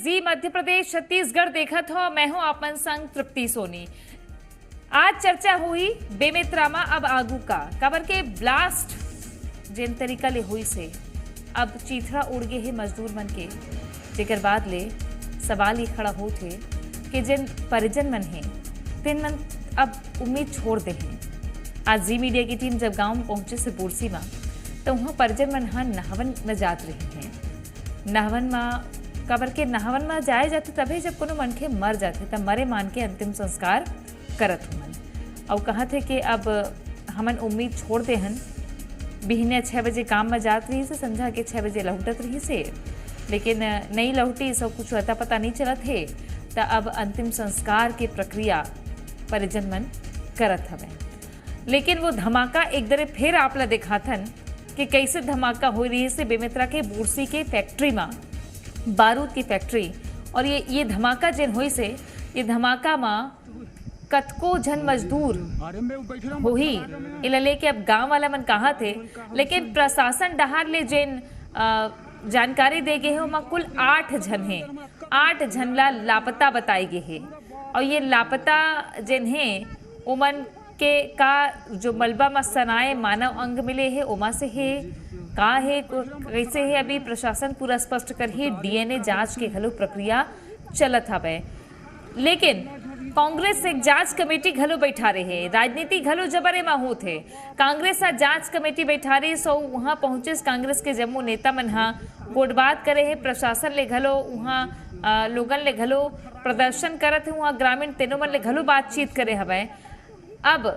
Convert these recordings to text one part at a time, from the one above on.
जी मध्य प्रदेश छत्तीसगढ़ देखा था। मैं हूं आपन संग तृप्ति सोनी। आज चर्चा हुई बेमित्रा में अब आगू का कबर के ब्लास्ट जिन तरीका ले हुई से अब चीथड़ा उड़ गए है मजदूर मन के, जेकर बाद ले सवाल ये खड़ा हो थे कि जिन परिजन मन है तिन मन अब उम्मीद छोड़ दे हैं। आज जी मीडिया की टीम जब गांव में पहुंचे से बुरसी में तो वहाँ परिजन मन हाँ नहावन में जात रहे हैं। नहावन में कबर के नहावन में जाए जाते तभी जब कोनो मन के मर जाते तब मरे मान के अंतिम संस्कार करत हुमन और कहा थे कि अब हमन उम्मीद छोड़ दे हन। बिहने 6 बजे काम में जात रही से संझा के 6 बजे लौटत रही से, लेकिन नहीं लौटी सब कुछ अता पता नहीं चला थे। तो अब अंतिम संस्कार की प्रक्रिया परिजन मन करत हवे, लेकिन वो धमाका एक दरे फिर आपला दिखाथन कि कैसे धमाका हो रही से बेमित्रा के बुरसी के फैक्ट्री में बारूद की फैक्ट्री। और ये धमाका जिन हुई से ये धमाका में कतको जन मजदूर हो ही इला लेके अब गांव वाला मन कहा थे, लेकिन प्रशासन डहार ले जिन जानकारी दे गए हैं कुल 8 जन हैं। 8 जन ला लापता बताई गए हैं और ये लापता जिन हैं उमन के का जो मलबा में सनाए मानव अंग मिले हैं उमा से है का है कैसे है अभी प्रशासन पूरा स्पष्ट कर ही डीएनए जांच के घलो प्रक्रिया चलत हवे। लेकिन कांग्रेस एक जांच कमेटी घलो बैठा रहे, राजनीति घलो जबरे में हो थे। कांग्रेस जांच कमेटी बैठा रही सो वहां पहुंचे कांग्रेस के जम्मू नेता मन हा गोटबात करे है। प्रशासन ले घलो वहां लोगन ले घलो प्रदर्शन करत है, वहां ग्रामीण तेनो मन ले घलो बातचीत करे हवे। अब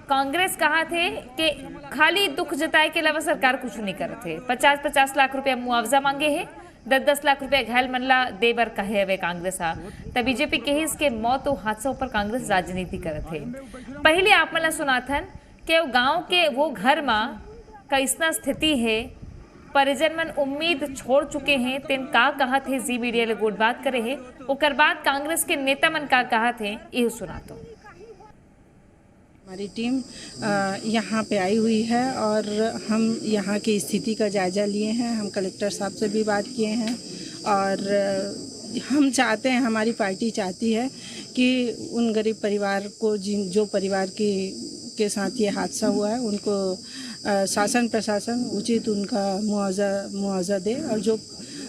कांग्रेस कहा थे कि खाली दुख जताए के अलावा सरकार कुछ नहीं करते। 50-50 लाख रुपया मुआवजा मांगे है, 10-10 लाख रुपया घायल मनला दे बर कहे हवे कांग्रेस हा। तब बीजेपी के इसके मौत और हादसों पर कांग्रेस राजनीति करत है। पहले आप मला सुनाथन कि गांव के वो घर में कैसना स्थिति है, परिजन मन उम्मीद छोड़ चुके हैं, तिन का कहा थे जी मीडिया ले गोट बात करे है। ओकर बाद कांग्रेस के नेता मन का कहा थे यह सुना। तो हमारी टीम यहाँ पे आई हुई है और हम यहाँ की स्थिति का जायज़ा लिए हैं। हम कलेक्टर साहब से भी बात किए हैं और हम चाहते हैं, हमारी पार्टी चाहती है कि उन गरीब परिवार को जो परिवार के साथ ये हादसा हुआ है उनको शासन प्रशासन उचित उनका मुआवजा दे और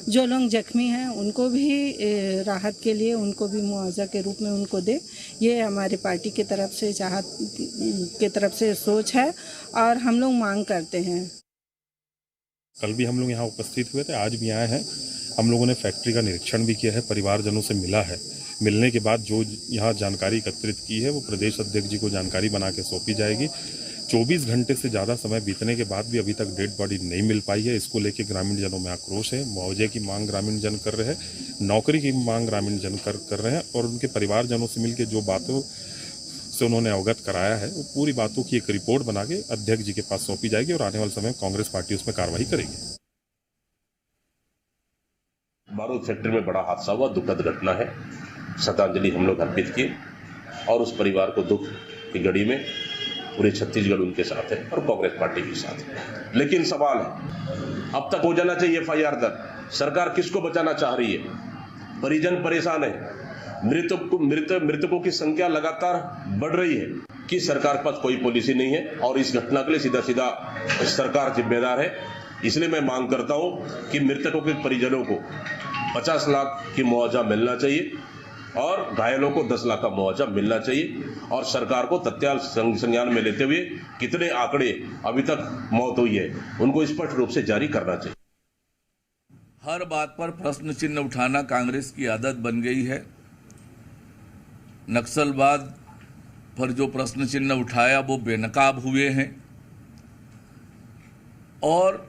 जो लोग जख्मी हैं उनको भी राहत के लिए उनको भी मुआवजा के रूप में उनको दे। ये हमारी पार्टी की तरफ से चाहत की तरफ से सोच है और हम लोग मांग करते हैं। कल भी हम लोग यहाँ उपस्थित हुए थे, आज भी आए हैं। हम लोगों ने फैक्ट्री का निरीक्षण भी किया है, परिवारजनों से मिला है। मिलने के बाद जो यहाँ जानकारी एकत्रित की है वो प्रदेश अध्यक्ष जी को जानकारी बना के सौंपी जाएगी। 24 घंटे से ज़्यादा समय बीतने के बाद भी अभी तक डेड बॉडी नहीं मिल पाई है। इसको लेके ग्रामीण जनों में आक्रोश है। मुआवजे की मांग ग्रामीण जन कर रहे हैं, नौकरी की मांग ग्रामीण जन कर रहे हैं और उनके परिवारजनों से मिलकर जो बातों से उन्होंने अवगत कराया है वो पूरी बातों की एक रिपोर्ट बना के अध्यक्ष जी के पास सौंपी जाएगी और आने वाले समय में कांग्रेस पार्टी उसमें कार्रवाई करेगी। बारूद फैक्ट्री में बड़ा हादसा हुआ, दुखद घटना है। श्रद्धांजलि हम लोग अर्पित किए और उस परिवार को दुख की घड़ी में पूरे छत्तीसगढ़ उनके साथ है और कांग्रेस पार्टी के साथ है। लेकिन सवाल है, अब तक हो जाना चाहिए FIR दर्ज। सरकार किसको बचाना चाह रही है? परिजन परेशान है, मृतकों की संख्या लगातार बढ़ रही है कि सरकार के पास कोई पॉलिसी नहीं है और इस घटना के लिए सीधा सरकार जिम्मेदार है। इसलिए मैं मांग करता हूं कि मृतकों के परिजनों को 50 लाख की मुआवजा मिलना चाहिए और घायलों को 10 लाख का मुआवजा मिलना चाहिए और सरकार को तत्काल संज्ञान में लेते हुए कितने आंकड़े अभी तक मौत हुई है उनको स्पष्ट रूप से जारी करना चाहिए। हर बात पर प्रश्न चिन्ह उठाना कांग्रेस की आदत बन गई है। नक्सलवाद पर जो प्रश्न चिन्ह उठाया वो बेनकाब हुए हैं और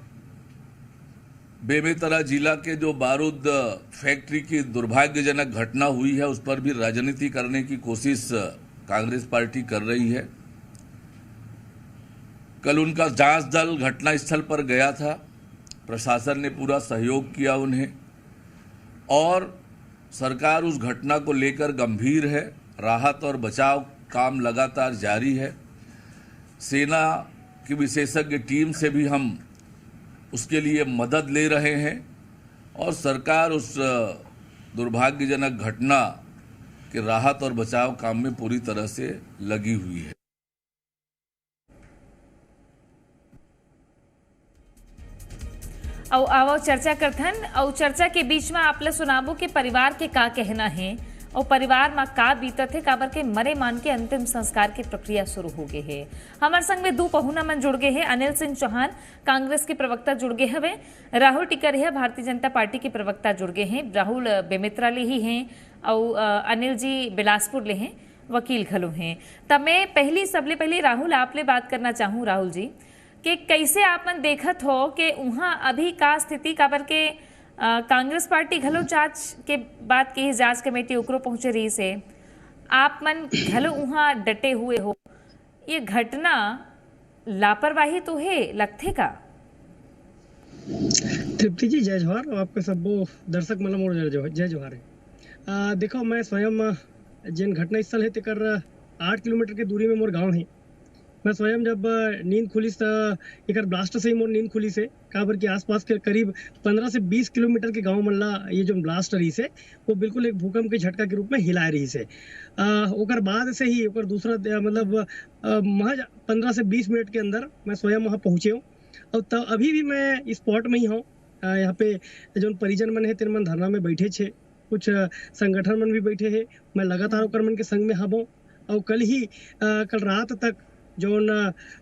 बेमेतरा जिला के जो बारूद फैक्ट्री की दुर्भाग्यजनक घटना हुई है उस पर भी राजनीति करने की कोशिश कांग्रेस पार्टी कर रही है। कल उनका जांच दल घटनास्थल पर गया था, प्रशासन ने पूरा सहयोग किया उन्हें और सरकार उस घटना को लेकर गंभीर है। राहत और बचाव काम लगातार जारी है। सेना की विशेषज्ञ टीम से भी हम उसके लिए मदद ले रहे हैं और सरकार उस दुर्भाग्यजनक घटना के राहत और बचाव काम में पूरी तरह से लगी हुई है। आओ चर्चा करथन और चर्चा के बीच में आपले सुनाबो के परिवार के का कहना है और परिवार में का बीतत है, काबर के मरे मान के अंतिम संस्कार की प्रक्रिया शुरू हो गई है। हमारे संग में दो पहुना मन जुड़ गए हैं। अनिल सिंह चौहान कांग्रेस के प्रवक्ता जुड़ गए हवे, राहुल टिकरिया भारतीय जनता पार्टी के प्रवक्ता जुड़ गए हैं। राहुल बेमित्रा ले ही हैं और अनिल जी बिलासपुर ले हैं, वकील घलो हैं। तब मैं सबले पहली राहुल आप ले बात करना चाहूँ। राहुल जी कि कैसे आपन देखत हो कि वहाँ अभी का स्थिति, काबर के कांग्रेस पार्टी घलो जांच के बात की जांच कमेटी उकरो पहुंचे रही से, आप मन घलो वहाँ डटे हुए हो, ये घटना लापरवाही तो है लगथे का? तृप्ति जी जय जोहार, आपके सबो दर्शक मतलब मोर जय जोहार है। देखो मैं स्वयं जिन घटना स्थल है तेकर 8 किलोमीटर के दूरी में मोर गांव है। मैं स्वयं जब नींद खुली एक ब्लास्ट से ही मोर नींद खुली से काबर के आसपास के करीब 15 से 20 किलोमीटर के गांव मल्ला ये जो ब्लास्ट रही से वो बिल्कुल एक भूकंप के झटका के रूप में हिला रही से। ओकर बाद से ही ओकर दूसरा मतलब महज 15 से 20 मिनट के अंदर मैं स्वयं वहाँ पहुँचे हूँ और तब अभी भी मैं स्पॉट में ही हूँ। यहाँ पे जो परिजन मन है तेन मन धरना में बैठे छे, कुछ संगठन मन भी बैठे है। मैं लगातार ओकर मन के संग में हबो और कल रात तक जोन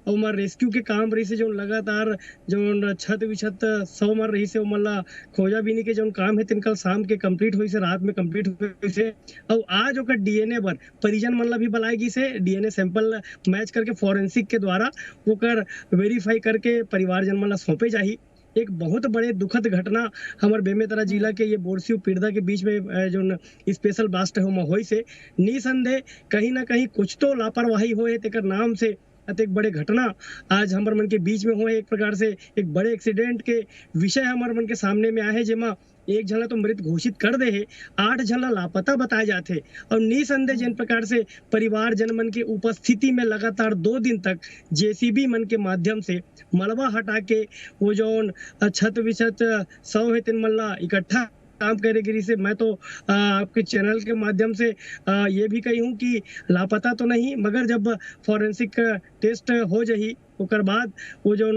उमर रेस्क्यू के काम रही से, जो लगातार जो छत विछत 100 मर रही से मल्ला खोजा बीनी के जो काम है तीन कल शाम के कंप्लीट हुई से, रात में कंप्लीट हुई से। और आज ओकर डीएनए बर परिजन मल्ला भी बुलाएगी से, डीएनए सैंपल मैच करके फॉरेंसिक के द्वारा ओकर वेरीफाई करके परिवारजन मल्ला सौंपे जाही। एक बहुत बड़े दुखद घटना हमारे बेमेतरा जिला के ये बोरसी और पिरदा के बीच में जो स्पेशल ब्लास्ट है होई से निसंदेह कहीं ना कहीं कुछ तो लापरवाही होए तेकर नाम से एक बड़े घटना आज हमारे मन के बीच में हुए। एक प्रकार से एक बड़े एक्सीडेंट के विषय हमारे मन के सामने में आए, जेमा एक झला तो मृत घोषित कर दे है, 8 झला लापता बताए जाते और निसंदेह जिन प्रकार से परिवार जनमन के उपस्थिति में लगातार 2 दिन तक जेसीबी मन के माध्यम से मलबा हटा के वो जो छत विछत 100 है तीन मल्ला इकट्ठा काम करे गिरी से मैं तो आपके चैनल के माध्यम से ये भी कही हूँ कि लापता तो नहीं, मगर जब फॉरेंसिक टेस्ट हो जाही ओकर बाद वो जो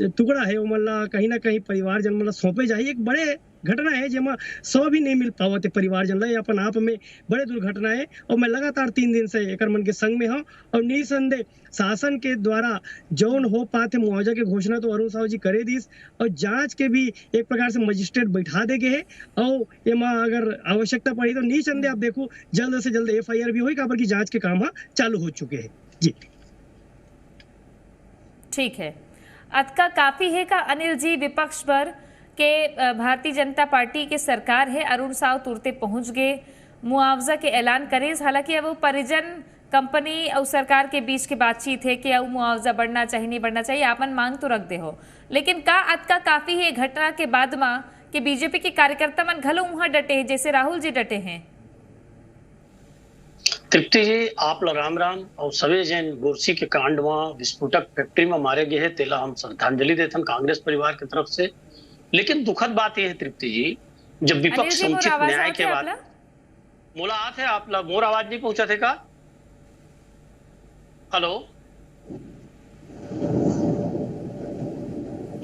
टुकड़ा है वो मल्ला कहीं ना कहीं परिवार जन मल्ला सौंपे जाही। एक बड़े घटना है जेमा 100 भी नहीं मिल पावते परिवार जन ला, अपन आप में बड़े दुर्घटना है। और मैं लगातार 3 दिन से एक मन के संग में हूँ और निसंदेह शासन के द्वारा जौन हो पाते मुआवजा के घोषणा तो अरुण साहू जी करे दीस और जांच के भी एक प्रकार से मजिस्ट्रेट बैठा दे गए है और एमा अगर आवश्यकता पड़ी तो निसंदेह आप देखो जल्द से जल्द FIR भी होगी, काबर की जांच के काम चालू हो चुके हैं जी। ठीक है, अतका काफी है का अनिल जी विपक्ष पर के भारतीय जनता पार्टी के सरकार है, अरुण साव तुरते पहुंच गए, मुआवजा के ऐलान करे। हालांकि अब वो परिजन कंपनी और सरकार के बीच की बातचीत है कि अब मुआवजा बढ़ना चाहिए नहीं बढ़ना चाहिए, आपन मांग तो रख दे हो, लेकिन का अतका काफी है घटना के बाद में कि बीजेपी के कार्यकर्ता मन घलो वहां डटे हैं जैसे राहुल जी डटे हैं? तृप्ति जी आप राम राम और सवे जैन बोरसी के कांड में विस्फोटक फैक्ट्री में मारे गए हैं तेला हम श्रद्धांजलि देते कांग्रेस परिवार की तरफ से। लेकिन दुखद बात यह है तृप्ति जी, जब विपक्ष समुचित न्याय के बाद मुलाकात है आप मोर आवाज नहीं पहुंचा थे का? हेलो,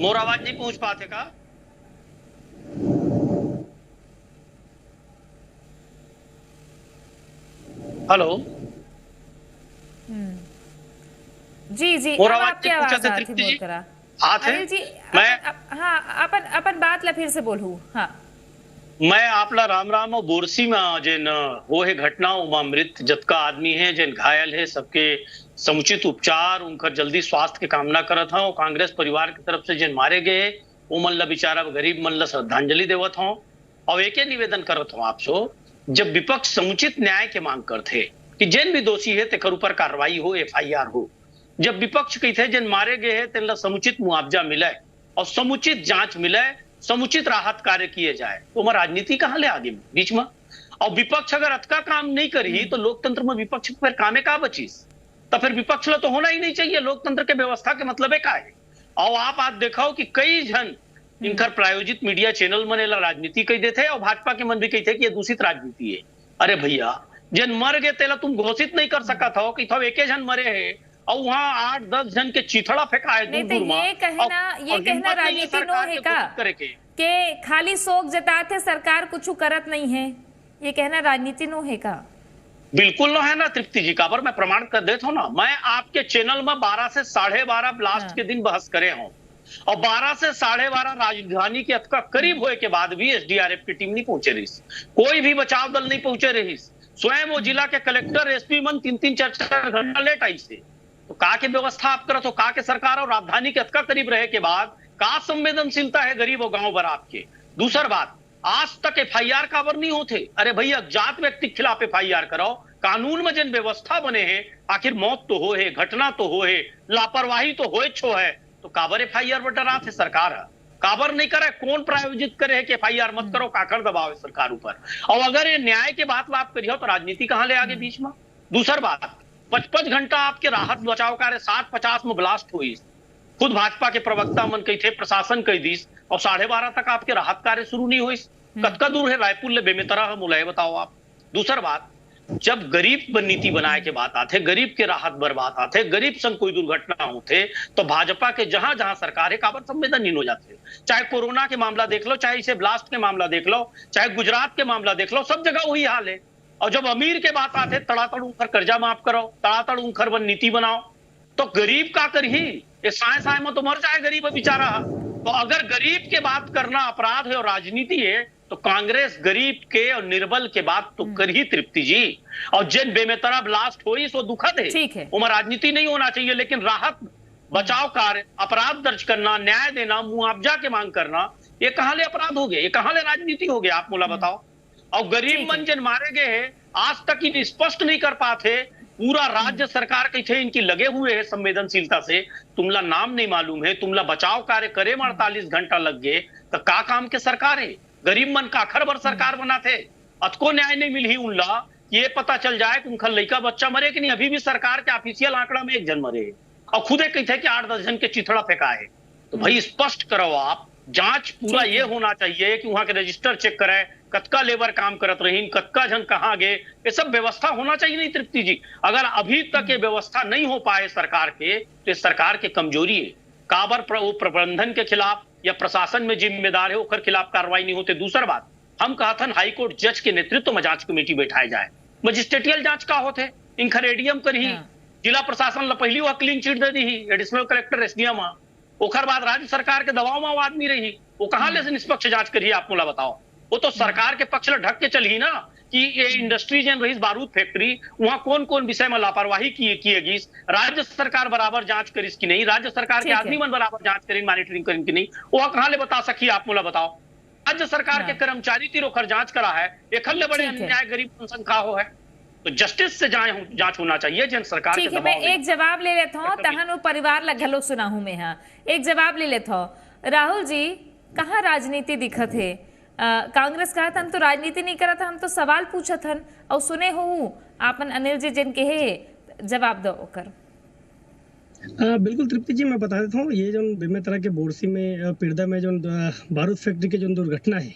मोर आवाज नहीं पहुंच पाते का? हेलो जी जी, मोर अब आवाज आपकी नहीं आवाज पहुंचा थे आती तृप्ति बोल जी? करा आते अनिल जी मैं हाँ अपन अपन बात ला फिर से बोलूं। हाँ मैं आपला राम राम और बोरसी में जिन वो है घटना उमा मृत जतका आदमी है जिन घायल है सबके समुचित उपचार उनका जल्दी स्वास्थ्य की कामना करत हूँ। कांग्रेस परिवार की तरफ से जिन मारे गए वो मन ला बेचारा गरीब मन ला श्रद्धांजलि देवत हूँ और एक निवेदन करत हूँ आपसो, जब विपक्ष समुचित न्याय के मांग करते कि जिन भी दोषी है तेकर ऊपर कार्रवाई हो, FIR हो, जब विपक्ष कहते जिन मारे गए हैं तेन समुचित मुआवजा मिले और समुचित जांच मिले, समुचित राहत कार्य किए जाए, तो हमारा राजनीति कहां ले आगे बीच में? और विपक्ष अगर अतका काम नहीं करी तो लोकतंत्र में विपक्ष फिर कामे का बचीस? तो फिर विपक्ष तो होना ही नहीं चाहिए। लोकतंत्र के व्यवस्था के मतलब है क्या है? और आप देखो कि कई जन इनकर प्रायोजित मीडिया चैनल मनेला राजनीति कही देते और भाजपा के मन भी कही थे कि ये दूषित राजनीति है। अरे भैया, जन मर गए तेला तुम घोषित नहीं कर सका था कि थो एके जन मरे है और वहां 8-10 जन के चिथड़ा फेंका है नहीं तो ये कहना राजनीति नो है का कि खाली शोक जताते सरकार कुछ करत नहीं है, ये कहना राजनीति नो है का? बिल्कुल नो है ना तृप्ति जी का, पर मैं प्रमाण कर देता हूँ ना। मैं आपके चैनल में 12 से 12:30 ब्लास्ट के दिन बहस करे हूँ और 12 से 12:30 राजधानी के अतका करीब होए के बाद भी एसडीआरएफ की टीम नहीं पहुंचे रही, कोई भी बचाव दल नहीं पहुंचे रही। स्वयं वो जिला के कलेक्टर एसपी मन 3-4 घंटा लेट आई से, तो का के व्यवस्था आप करो तो का के सरकार और राजधानी के अतका करीब रहे के बाद का संवेदनशीलता है गरीब और गांव भर आपके। दूसर बात, आज तक एफआईआर काबर नहीं होते। अरे भैया, जात व्यक्ति के खिलाफ एफआईआर कराओ, कानून में जिन व्यवस्था बने हैं, आखिर मौत तो हो है, घटना तो हो है, लापरवाही तो हो छो है, तो काबर एफआईआर पर डरा थे सरकार है, काबर नहीं करे, कौन प्रायोजित करे कि एफआईआर मत करो, काकर दबाव है सरकार ऊपर। और अगर ये न्याय के बात करिए तो राजनीति कहां ले आगे बीच में। दूसर बात, 55 घंटा आपके राहत बचाव कार्य 7:50 में ब्लास्ट हुई, खुद भाजपा के प्रवक्ता मन कही थे, प्रशासन कही दी, और 12:30 तक आपके राहत कार्य शुरू नहीं हुई। कतका दूर है रायपुर ले बेमेतरा है मुलाय, बताओ आप। दूसर बात, जब गरीब नीति बनाए के बात आते, गरीब के राहत बर बात आते, गरीब संग कोई दुर्घटना होते, तो भाजपा के जहां जहां सरकार है काबर संवेदनहीन हो जाते। चाहे कोरोना के मामला देख लो, चाहे इसे ब्लास्ट के मामला देख लो, चाहे गुजरात के मामला देख लो, सब जगह वही हाल है। और जब अमीर के बात आते, तड़ातड़ उनकर कर्जा माफ करो, तड़ातड़ उनकर वन नीति बनाओ, तो गरीब का कर ही ये साय में तो मर जाए गरीब बेचारा। तो अगर गरीब के बात करना अपराध है और राजनीति है, तो कांग्रेस गरीब के और निर्बल के बात तो कर ही तृप्ति जी। और जिन बेमेतरा ब्लास्ट हुई सो दुखद है, उमर राजनीति नहीं होना चाहिए, लेकिन राहत बचाव कार्य, अपराध दर्ज करना, न्याय देना, मुआवजा के मांग करना, ये कहां ले अपराध हो गए, ये कहां ले राजनीति हो गया, आप मुला बताओ। और गरीब मन जिन मारे गए हैं, आज तक ही स्पष्ट नहीं कर पाते, पूरा राज्य सरकार के थे इनकी लगे हुए है संवेदनशीलता से, तुमला नाम नहीं मालूम है, तुमला बचाव कार्य करे में 48 घंटा लग गए, तो का काम के सरकार है। गरीब मन का खर भर सरकार बनाते, अतको न्याय नहीं मिल ही उनला, ये पता चल जाए कि उनका लड़का बच्चा मरे कि नहीं। अभी भी सरकार के ऑफिशियल आंकड़ा में 1 जन मरे और खुदे कहते हैं कि 8-10 जन के चिथड़ा फेंका है। तो भाई स्पष्ट करो आप, जांच पूरा ये होना चाहिए कि वहां के रजिस्टर चेक करे, कतका लेबर काम करत रही, कतका जन कहाँ गए, ये सब व्यवस्था होना चाहिए। नहीं तृप्ति जी, अगर अभी तक ये व्यवस्था नहीं हो पाए सरकार के, तो सरकार की कमजोरी है। काबर प्रबंधन के खिलाफ या प्रशासन में जिम्मेदार है उनके खिलाफ कार्रवाई नहीं होते। दूसर बात, हम कहा था हाईकोर्ट जज के नेतृत्व में जांच कमेटी बैठाई जाए, मजिस्ट्रेटियल जांच का होते, इनका रेडियम कर ही जिला प्रशासन पहली वह क्लीन चिट दे दी, एडिशनल कलेक्टर एसडीएम, ओखर बाद राज्य सरकार के दबाव में आदमी रही, वो कहां ले से निष्पक्ष जांच करिए, आप मुला बताओ। वो तो सरकार के पक्ष में ढक के चली ना कि ये इंडस्ट्री जन रही बारूद फैक्ट्री, वहां कौन कौन विषय में लापरवाही किएगी, राज्य सरकार बराबर जांच करीस की नहीं, राज्य सरकार के आदमी मन बराबर जांच करें, मॉनिटरिंग करें कि नहीं, वो कहां ले बता सकी, आप मुला बताओ। राज्य सरकार के कर्मचारी तिरोखर जांच करा है, एक बड़े अन्याय गरीब संख्या हो है, तो जस्टिस से जांच होना चाहिए जन सरकार के दबाव में। मैं एक जवाब ले लेता हूँ, तहन वो परिवार लगलो सुना हूं मैं, हाँ एक जवाब ले लेता हूँ। राहुल जी, कहाँ राजनीति दिखत है? कांग्रेस कहा था हम तो राजनीति नहीं करा था, हम तो सवाल पूछा था और सुने हो आपन अनिल जी जिन के जवाब दो कर। बिल्कुल तृप्ति जी, मैं बता देता हूँ, ये जो बेमेतरा के बोरसी में पिरदा में जो बारूद फैक्ट्री के जो दुर्घटना है,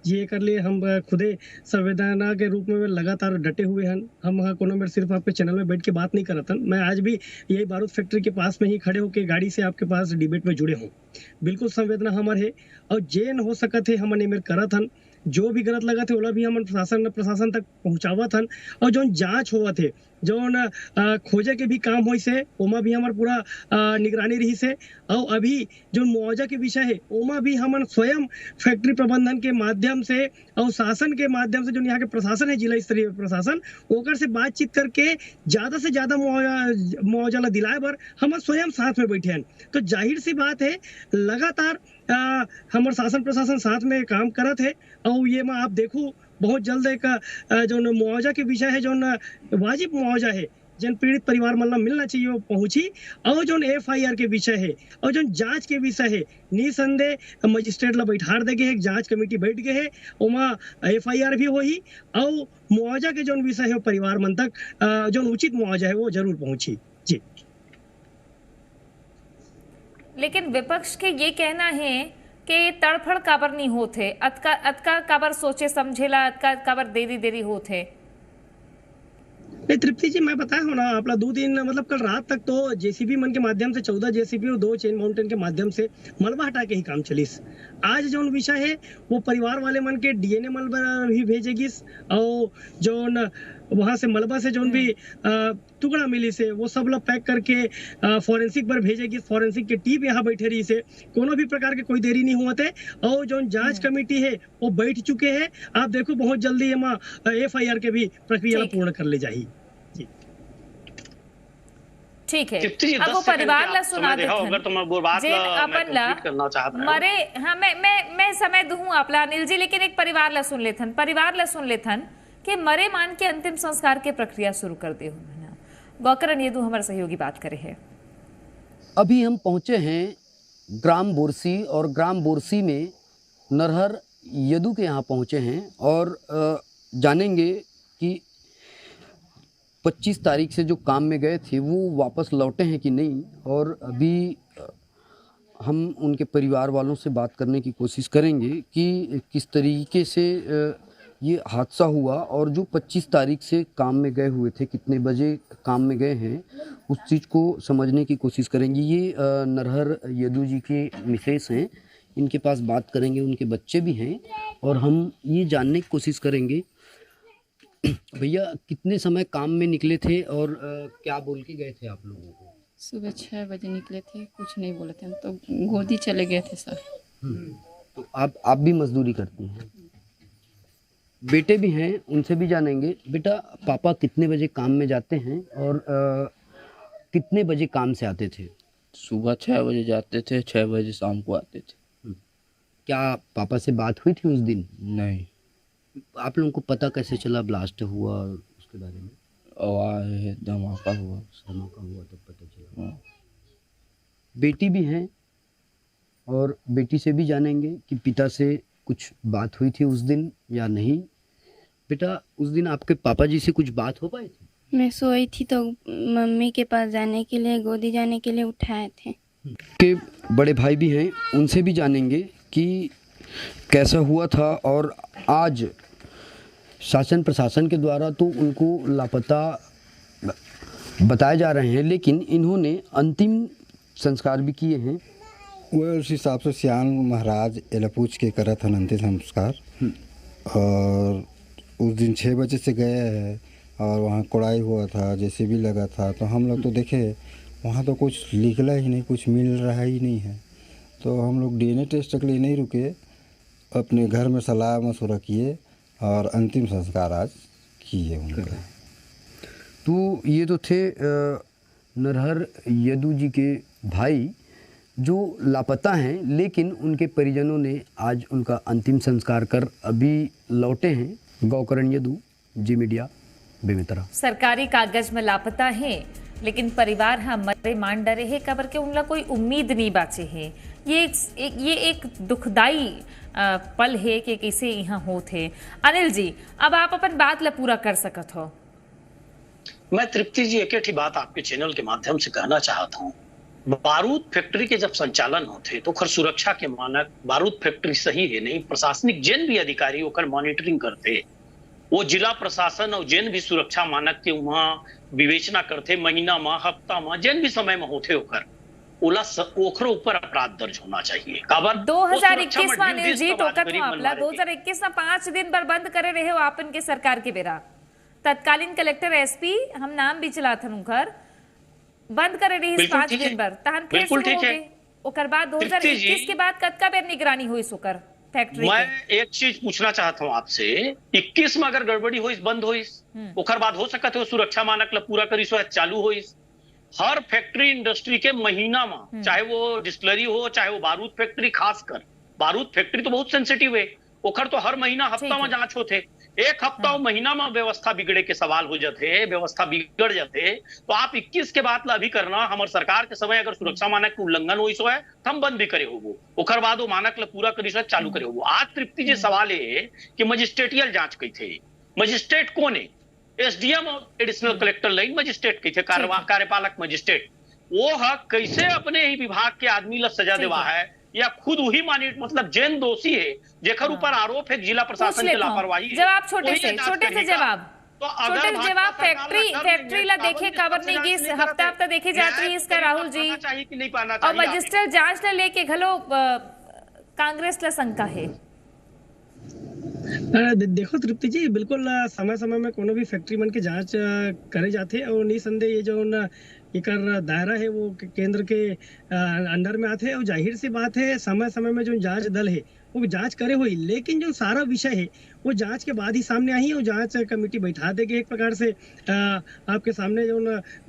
ये कर लिए हम खुदे संवेदना के रूप में लगातार डटे हुए हैं। हम कोनो में सिर्फ आपके चैनल में बैठ के बात नहीं करता, मैं आज भी यही बारूद फैक्ट्री के पास में ही खड़े होकर गाड़ी से आपके पास डिबेट में जुड़े हूँ। बिल्कुल संवेदना हमारे है और जेन हो सकत है हमने मेरे करत हन, जो भी गलत लगा थे ओला भी हम प्रशासन तक पहुंचावा था। और जो जांच हुआ थे, जो खोजे के भी काम हुई से, ओमा भी हमार पूरा निगरानी रही से। और अभी जो मुआवजा के विषय है, ओमा भी हम स्वयं फैक्ट्री प्रबंधन के माध्यम से और शासन के माध्यम से, जो यहाँ के प्रशासन है, जिला स्तरीय प्रशासन, ओकर से बातचीत करके ज्यादा से ज्यादा मुआवजा ला दिलाए बर हम स्वयं साथ में बैठे हैं। तो जाहिर सी बात है, लगातार हमारे शासन प्रशासन साथ में काम करत है। और ये मैं आप देखूं, बहुत जल्द एक जो मुआवजा के विषय है, जो वाजिब मुआवजा है जिन पीड़ित परिवार मतलब मिलना चाहिए, वो पहुंची। और जो एफआईआर के विषय है और जो जांच के विषय है, निसंदेह मजिस्ट्रेट ला बैठार दे गए, एक जांच कमेटी बैठ गए है, वहाँ एफआईआर भी होही और मुआवजा के जो विषय है परिवार मन तक जो उचित मुआवजा है वो जरूर पहुंची जी। लेकिन विपक्ष के ये कहना है कि तड़फड़ काबर नहीं होते, अतका काबर सोचे समझेला, अतका काबर देरी होते। नहीं तृप्ति जी, मैं बताया हूँ ना आपला 2 दिन मतलब कल रात तक तो जेसीबी मन के माध्यम से 14 जेसीबी और 2 चेन माउंटेन के माध्यम से मलबा हटा के ही काम चलिस। आज जो विषय है वो परिवार वाले मन के डीएनए मलबा भी भेजेगिस और जो वहां से मलबा से जो भी टुकड़ा मिली से वो सब लोग पैक करके फॉरेंसिक पर भेजेगी। फॉरेंसिक की टीम यहाँ बैठे रही से कोनो भी प्रकार के कोई देरी नहीं हुआ थे और जो जांच कमेटी है वो बैठ चुके हैं। आप देखो बहुत जल्दी FIR के भी प्रक्रिया पूर्ण कर ले जाएगी। ठीक है, अब वो परिवार ला सुना देथन जे अपन ला मरे। हाँ, मैं समय दूं आपला अनिल जी, लेकिन एक परिवार ला सुन लेथन कि मरे मान के अंतिम संस्कार के प्रक्रिया शुरू कर दे हो। गौकरण यदु हमारे सहयोगी बात करे है। अभी हम पहुंचे हैं ग्राम बोरसी और ग्राम बोरसी में नरहर यदु के यहाँ पहुंचे हैं और जानेंगे कि 25 तारीख से जो काम में गए थे वो वापस लौटे हैं कि नहीं। और अभी हम उनके परिवार वालों से बात करने की कोशिश करेंगे कि किस तरीके से ये हादसा हुआ और जो 25 तारीख से काम में गए हुए थे कितने बजे काम में गए हैं उस चीज़ को समझने की कोशिश करेंगे। ये नरहर यदु जी के मिसेस हैं, इनके पास बात करेंगे, उनके बच्चे भी हैं और हम ये जानने की कोशिश करेंगे भैया कितने समय काम में निकले थे और क्या बोल के गए थे आप लोगों को? सुबह 6 बजे निकले थे, कुछ नहीं बोले थे, हम तो गोदी चले गए थे सर। तो आप भी मजदूरी करती हैं? बेटे भी हैं, उनसे भी जानेंगे। बेटा, पापा कितने बजे काम में जाते हैं और कितने बजे काम से आते थे? सुबह 6 बजे जाते थे, 6 बजे शाम को आते थे। क्या पापा से बात हुई थी उस दिन? नहीं। आप लोगों को पता कैसे चला ब्लास्ट हुआ उसके बारे में? आवाज़ धमाका हुआ तब पता चला। बेटी भी हैं और बेटी से भी जानेंगे कि पिता से कुछ बात हुई थी उस दिन या नहीं। बेटा, उस दिन आपके पापा जी से कुछ बात हो पाई थी? मैं सोई थी तो मम्मी के पास जाने के लिए, गोदी जाने के लिए उठाए थे। के बड़े भाई भी हैं, उनसे भी जानेंगे कि कैसा हुआ था। और आज शासन प्रशासन के द्वारा तो उनको लापता बताए जा रहे हैं, लेकिन इन्होंने अंतिम संस्कार भी किए हैं। वह उस हिसाब से सियान महाराज एलापूछ के करत हन अंतिम संस्कार। और उस दिन 6 बजे से गए हैं और वहाँ कोड़ाई हुआ था, जैसे भी लगा था। तो हम लोग तो देखे वहाँ तो कुछ निकला ही नहीं, कुछ मिल रहा ही नहीं है। तो हम लोग DNA टेस्ट के लिए नहीं रुके, अपने घर में सलाह मशवरा किए और अंतिम संस्कार आज किए उनका। तो ये तो थे नरहर यदु जी के भाई जो लापता हैं, लेकिन उनके परिजनों ने आज उनका अंतिम संस्कार कर अभी लौटे हैं। गौकरण यदु, जी मीडिया, बेमेतरा। सरकारी कागज में लापता है, लेकिन परिवार हाँ मरे मान डरे है कबर के उनला कोई उम्मीद नहीं बाचे है। ये एक दुखदाई पल है कि कैसे यहाँ हो थे। अनिल जी, अब आप अपन बात ला पूरा कर सकत हो। मैं तृप्ति जी एक ही बात आपके चैनल के माध्यम से कहना चाहता हूँ। बारूद फैक्ट्री के जब संचालन होते तो खर सुरक्षा के मानक, बारूद फैक्ट्री सही है नहीं, प्रशासनिक जेन भी अधिकारी होकर मॉनिटरिंग करते, वो जिला प्रशासन और जेन भी सुरक्षा मानक के वहां विवेचना करते, महीना में, हफ्ता में, जेन भी समय में होते होकर ओखरो ऊपर अपराध दर्ज होना चाहिए। 2021 में अनिल जी टोकत हो आपला 2021 में 5 दिन पर बंद करे रहे हो आपन के सरकार के बेरा। तत्कालीन कलेक्टर SP हम नाम भी चलाथन उनकर बंद करे रही 5 दिन पर तहन फिर शुरू हो गए। ओकर बाद 2021 के बाद कतका बेर निगरानी हुई सुकर फैक्ट्री? मैं एक चीज पूछना चाहता हूँ आपसे, 21 में अगर गड़बड़ी हुई, बंद हुई, ओकर बाद हो सकता है सुरक्षा मानक ला पूरा करी सो चालू हुई। हर फैक्ट्री इंडस्ट्री के महीना में, चाहे वो डिस्टिलरी हो, चाहे वो बारूद फैक्ट्री, खासकर बारूद फैक्ट्री तो बहुत सेंसिटिव है, ओखर तो हर महीना हफ्ता में जांच होते। एक हफ्ता और महीना में व्यवस्था बिगड़े के सवाल हो जाते, व्यवस्था बिगड़ जाते। तो आप 21 के बाद अभी करना, हमारे सरकार के समय अगर सुरक्षा मानक के उल्लंघन हुई सो है तो हम बंद भी करे हो, ओखर बाद वो मानक ला पूरा करी सो चालू करे हो। आज तृप्ति जी सवाल है कि मजिस्ट्रेटियल जांच कही थे, मजिस्ट्रेट कौन है? SDM और एडिशनल कलेक्टर लाइन मजिस्ट्रेट कही थे, कार्यपालक मजिस्ट्रेट। वो हक कैसे अपने ही विभाग के आदमी ला सजा देवा है, या खुद वही मानी मतलब जैन दोषी है जेकर ऊपर आरोप है जिला प्रशासन की लापरवाही है। जवाब छोटे से जवाब तो जवाब फैक्ट्री ला देखे काबर नहीं की हफ्ता देखे जाती है इसका राहुल जी चाहिए कि नहीं पाना और मजिस्ट्रेट जांच ला लेके घलो कांग्रेस ला शंका है। देखो तृप्ति जी, बिल्कुल समय समय में कोनो भी फैक्ट्री मन के जांच करे जाते और निसंदेह ये जो एकर दायरा है वो केंद्र के अंडर में आते और जाहिर सी बात है समय समय में जो जांच दल है वो जांच करे हुई, लेकिन जो सारा विषय है वो जांच के बाद ही सामने आई और जांच कमेटी बैठा देगी। एक प्रकार से आपके सामने जो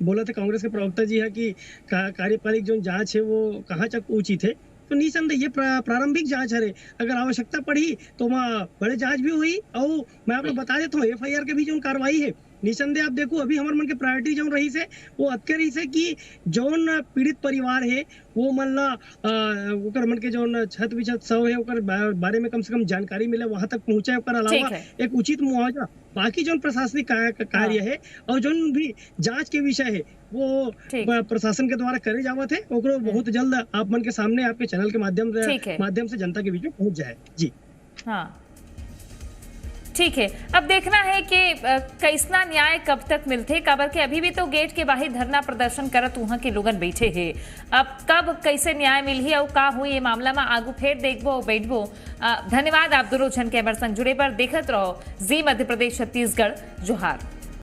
बोला थे कांग्रेस के प्रवक्ता जी है कि कार्यपालिक जो जांच है वो कहाँ तक उचित है, तो निसंदेह ये प्रारंभिक जांच है। अगर आवश्यकता पड़ी तो वहाँ बड़े जांच भी हुई और मैं आपको बता देता हूँ FIR के भी जो कार्रवाई है निसंदेह आप देखो अभी हमारे मन के प्रायोरिटी जो रही से वो अतके रही से कि जौन पीड़ित परिवार है वो मन ला ओकर मन के जौन छत विछत सौ है ओकर बारे में कम से कम जानकारी मिले वहां तक पहुंचे, ओकर अलावा एक उचित मुआवजा बाकी जो प्रशासनिक कार्य है और जो भी जांच के विषय है वो प्रशासन के द्वारा करे जावत है ओकरो बहुत जल्द आप मन के सामने आपके चैनल के माध्यम से जनता के बीच में पहुंच जाए जी। हाँ ठीक है, अब देखना है कि कैसना न्याय कब तक मिलते, काबर के अभी भी तो गेट के बाहर धरना प्रदर्शन करत वहां के लोगन बैठे हैं। अब कब कैसे न्याय मिली और का हुई ये मामला में आगू फेर देखबो बैठबो। धन्यवाद आप दोनों जन के हमारे संग जुड़े पर। देखत रहो जी मध्य प्रदेश छत्तीसगढ़। जोहार।